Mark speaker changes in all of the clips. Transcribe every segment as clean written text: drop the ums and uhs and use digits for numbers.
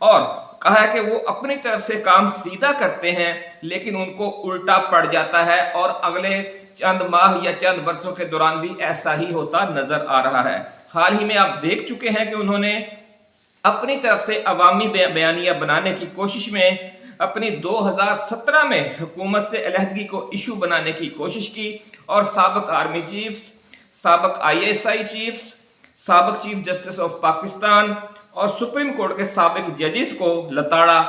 Speaker 1: اور کہا ہے کہ وہ اپنی طرف سے کام سیدھا کرتے ہیں لیکن ان کو الٹا پڑ جاتا ہے، اور اگلے چند ماہ یا چند برسوں کے دوران بھی ایسا ہی ہوتا نظر آ رہا ہے۔ حال ہی میں آپ دیکھ چکے ہیں کہ انہوں نے اپنی طرف سے عوامی بیانیہ بنانے کی کوشش میں اپنی 2017 میں حکومت سے علیحدگی کو ایشو بنانے کی کوشش کی، اور سابق آرمی چیفز، سابق ISI چیفز، سابق چیف جسٹس آف پاکستان اور سپریم کورٹ کے سابق ججز کو لتاڑا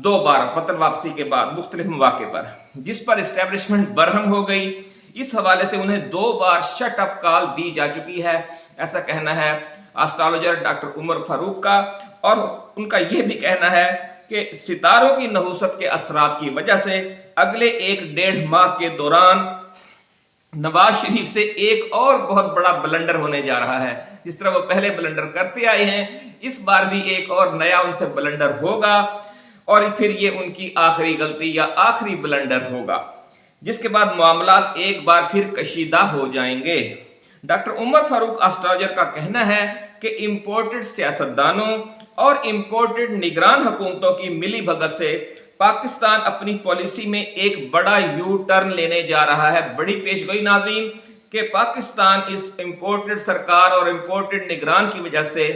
Speaker 1: 2 بار وطن واپسی کے بعد مختلف مواقع پر، جس پر اسٹیبلشمنٹ برہم ہو گئی۔ اس حوالے سے انہیں 2 بار شٹ اپ کال دی جا چکی ہے، ایسا کہنا ہے اسٹرالوجر ڈاکٹر عمر فاروق کا، اور ان کا یہ بھی کہنا ہے کہ ستاروں کی نحوست کے اثرات کی وجہ سے اگلے 1-1.5 ماہ کے دوران نواز شریف سے ایک اور بہت بڑا بلنڈر ہونے جا رہا ہے۔ جس طرح وہ پہلے بلنڈر کرتے آئے ہیں، اس بار بھی ایک اور نیا ان سے بلنڈر ہوگا، اور پھر یہ ان کی آخری غلطی یا آخری بلنڈر ہوگا، جس کے بعد معاملات ایک بار پھر کشیدہ ہو جائیں گے۔ ڈاکٹر عمر فاروق اسٹرالوجر کا کہنا ہے کہ امپورٹڈ سیاستدانوں اور امپورٹڈ نگران حکومتوں کی ملی بھگت سے پاکستان اپنی پالیسی میں ایک بڑا یو ٹرن لینے جا رہا ہے۔ بڑی پیش گوئی ناظرین کہ پاکستان اس امپورٹڈ سرکار اور امپورٹڈ نگران کی وجہ سے،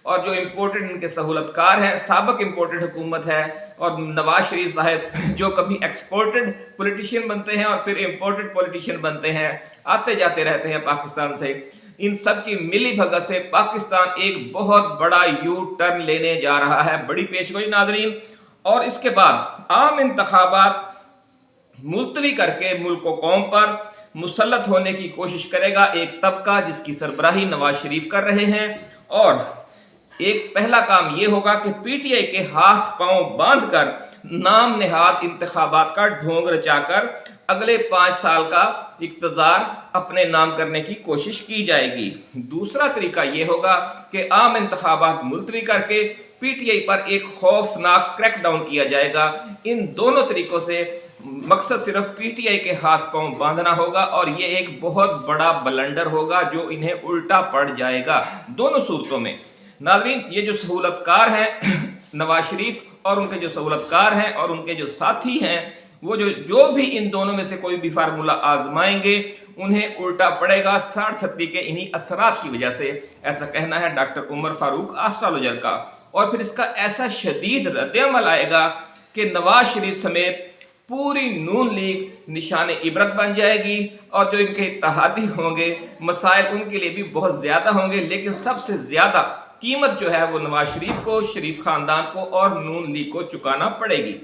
Speaker 1: اور جو امپورٹڈ ان کے سہولت کار ہیں، سابق امپورٹڈ حکومت ہے، اور نواز شریف صاحب جو کبھی ایکسپورٹڈ پولیٹیشین بنتے ہیں اور پھر امپورٹڈ پولیٹیشین بنتے ہیں، آتے جاتے رہتے ہیں پاکستان سے، ان سب کی ملی بھگت سے پاکستان ایک بہت بڑا یو ٹرن لینے جا رہا ہے۔ بڑی پیش گوئی ناظرین، اور اس کے بعد عام انتخابات ملتوی کر کے ملک و قوم پر مسلط ہونے کی کوشش کرے گا ایک طبقہ جس کی سربراہی نواز شریف کر رہے ہیں، اور ایک پہلا کام یہ ہوگا کہ PTI کے ہاتھ پاؤں باندھ کر نام نہاد انتخابات کا ڈھونگ رچا کر اگلے 5 سال کا اقتدار اپنے نام کرنے کی کوشش کی جائے گی۔ دوسرا طریقہ یہ ہوگا کہ عام انتخابات ملتوی کر کے PTI پر ایک خوفناک کریک ڈاؤن کیا جائے گا۔ ان دونوں طریقوں سے مقصد صرف PTI کے ہاتھ پاؤں باندھنا ہوگا، اور یہ ایک بہت بڑا بلنڈر ہوگا جو انہیں الٹا پڑ جائے گا دونوں صورتوں میں۔ ناظرین، یہ جو سہولت کار ہیں نواز شریف اور ان کے جو سہولت کار ہیں اور ان کے جو ساتھی ہیں، وہ جو بھی ان دونوں میں سے کوئی بھی فارمولہ آزمائیں گے انہیں الٹا پڑے گا 60-70 کے انہی اثرات کی وجہ سے، ایسا کہنا ہے ڈاکٹر عمر فاروق اسٹرالوجر کا۔ اور پھر اس کا ایسا شدید رد عمل آئے گا کہ نواز شریف سمیت پوری نون لیگ نشان عبرت بن جائے گی، اور جو ان کے اتحادی ہوں گے مسائل ان کے لیے بھی بہت زیادہ ہوں گے، لیکن سب سے زیادہ قیمت جو ہے وہ نواز شریف کو، شریف خاندان کو اور نون لیگ کو چکانا پڑے گی۔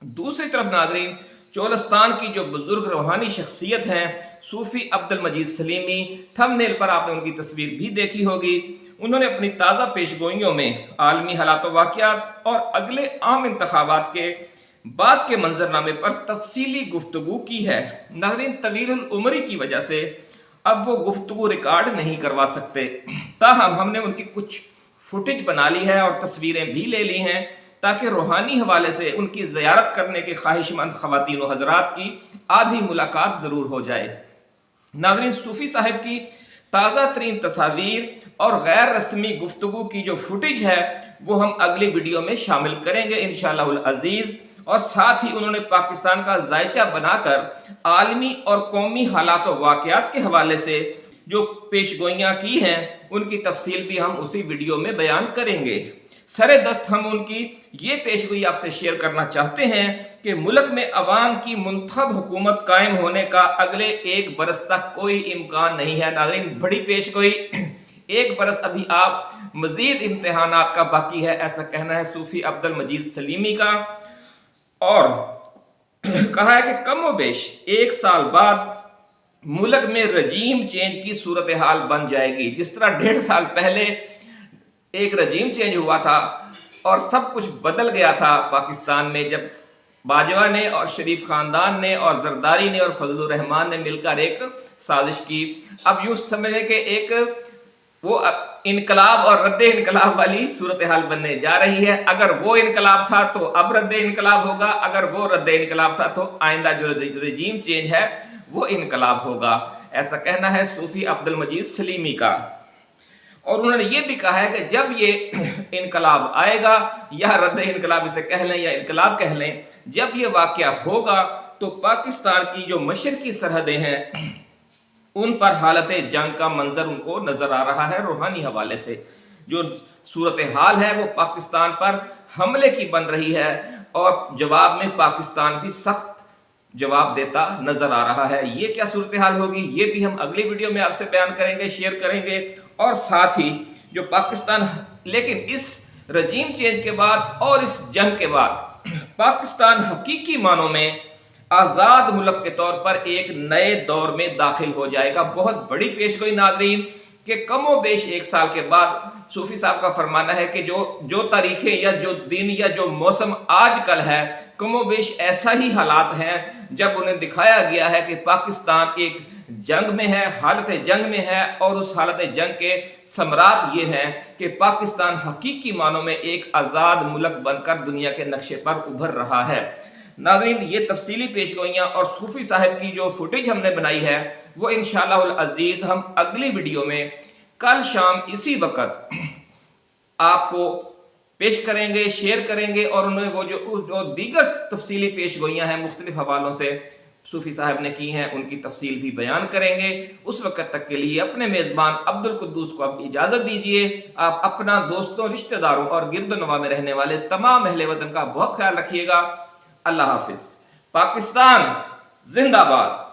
Speaker 1: دوسری طرف ناظرین، چولستان کی جو بزرگ روحانی شخصیت ہیں صوفی عبد المجید سلیمی، تھم نیل پر آپ نے ان کی تصویر بھی دیکھی ہوگی، انہوں نے اپنی تازہ پیش گوئیوں میں عالمی حالات و واقعات اور اگلے عام انتخابات کے بعد کے منظرنامے پر تفصیلی گفتگو کی ہے۔ ناظرین، طویل العمری کی وجہ سے اب وہ گفتگو ریکارڈ نہیں کروا سکتے، تاہم ہم نے ان کی کچھ فوٹیج بنا لی ہے اور تصویریں بھی لے لی ہیں تاکہ روحانی حوالے سے ان کی زیارت کرنے کے خواہش مند خواتین و حضرات کی آدھی ملاقات ضرور ہو جائے۔ ناظرین، صوفی صاحب کی تازہ ترین تصاویر اور غیر رسمی گفتگو کی جو فوٹیج ہے وہ ہم اگلی ویڈیو میں شامل کریں گے انشاءاللہ العزیز، اور ساتھ ہی انہوں نے پاکستان کا ذائچہ بنا کر عالمی اور قومی حالات و واقعات کے حوالے سے جو پیش گوئیاں کی ہیں ان کی تفصیل بھی ہم اسی ویڈیو میں بیان کریں گے۔ سر دست ہم ان کی یہ پیش گوئی آپ سے شیئر کرنا چاہتے ہیں کہ ملک میں عوام کی منتخب حکومت قائم ہونے کا اگلے 1 برس تک کوئی امکان نہیں ہے۔ ناظرین، بڑی پیش گوئی، 1 برس ابھی آپ مزید امتحانات کا باقی ہے، ایسا کہنا ہے صوفی عبد المجید سلیمی کا، اور کہا ہے کہ کم و بیش 1 سال بعد ملک میں رجیم چینج کی صورتحال بن جائے گی۔ جس طرح 1.5 سال پہلے ایک رجیم چینج ہوا تھا اور سب کچھ بدل گیا تھا پاکستان میں، جب باجوہ نے اور شریف خاندان نے اور زرداری نے اور فضل الرحمان نے مل کر ایک سازش کی، اب یوں سمجھے کہ ایک وہ انقلاب اور رد انقلاب والی صورتحال بننے جا رہی ہے۔ اگر وہ انقلاب تھا تو اب رد انقلاب ہوگا، اگر وہ رد انقلاب تھا تو آئندہ جو رجیم چینج ہے وہ انقلاب ہوگا، ایسا کہنا ہے صوفی عبد المجید سلیمی کا۔ اور انہوں نے یہ بھی کہا ہے کہ جب یہ انقلاب آئے گا یا رد انقلاب اسے کہہ لیں یا انقلاب کہہ لیں، جب یہ واقعہ ہوگا تو پاکستان کی جو مشرقی سرحدیں ہیں ان پر حالت جنگ کا منظر ان کو نظر آ رہا ہے۔ روحانی حوالے سے جو صورتحال ہے وہ پاکستان پر حملے کی بن رہی ہے، اور جواب میں پاکستان بھی سخت جواب دیتا نظر آ رہا ہے۔ یہ کیا صورتحال ہوگی یہ بھی ہم اگلی ویڈیو میں آپ سے بیان کریں گے، شیئر کریں گے۔ اور ساتھ ہی جو پاکستان، لیکن اس رجیم چینج کے بعد اور اس جنگ کے بعد پاکستان حقیقی معنوں میں آزاد ملک کے طور پر ایک نئے دور میں داخل ہو جائے گا۔ بہت بڑی پیش گوئی ناظرین کہ کم و بیش ایک سال کے بعد صوفی صاحب کا فرمانا ہے کہ جو تاریخیں یا جو دن یا جو موسم آج کل ہے، کم و بیش ایسا ہی حالات ہیں جب انہیں دکھایا گیا ہے کہ پاکستان ایک جنگ میں ہے، حالت جنگ میں ہے، اور اس حالت جنگ کے ثمرات یہ ہیں کہ پاکستان حقیقی معنوں میں ایک آزاد ملک بن کر دنیا کے نقشے پر ابھر رہا ہے۔ ناظرین یہ تفصیلی پیشگوئیاں اور صوفی صاحب کی جو فوٹیج ہم نے بنائی ہے وہ انشاءاللہ العزیز ہم اگلی ویڈیو میں کل شام اسی وقت آپ کو پیش کریں گے، شیئر کریں گے، اور انہیں وہ جو دیگر تفصیلی پیشگوئیاں ہیں مختلف حوالوں سے صوفی صاحب نے کی ہیں ان کی تفصیل بھی بیان کریں گے۔ اس وقت تک کے لیے اپنے میزبان عبدالقدوس کو اب اجازت دیجیے۔ آپ اپنا، دوستوں، رشتہ داروں اور گرد و نواح میں رہنے والے تمام اہل وطن کا بہت خیال رکھیے گا۔ اللہ حافظ۔ پاکستان زندہ باد۔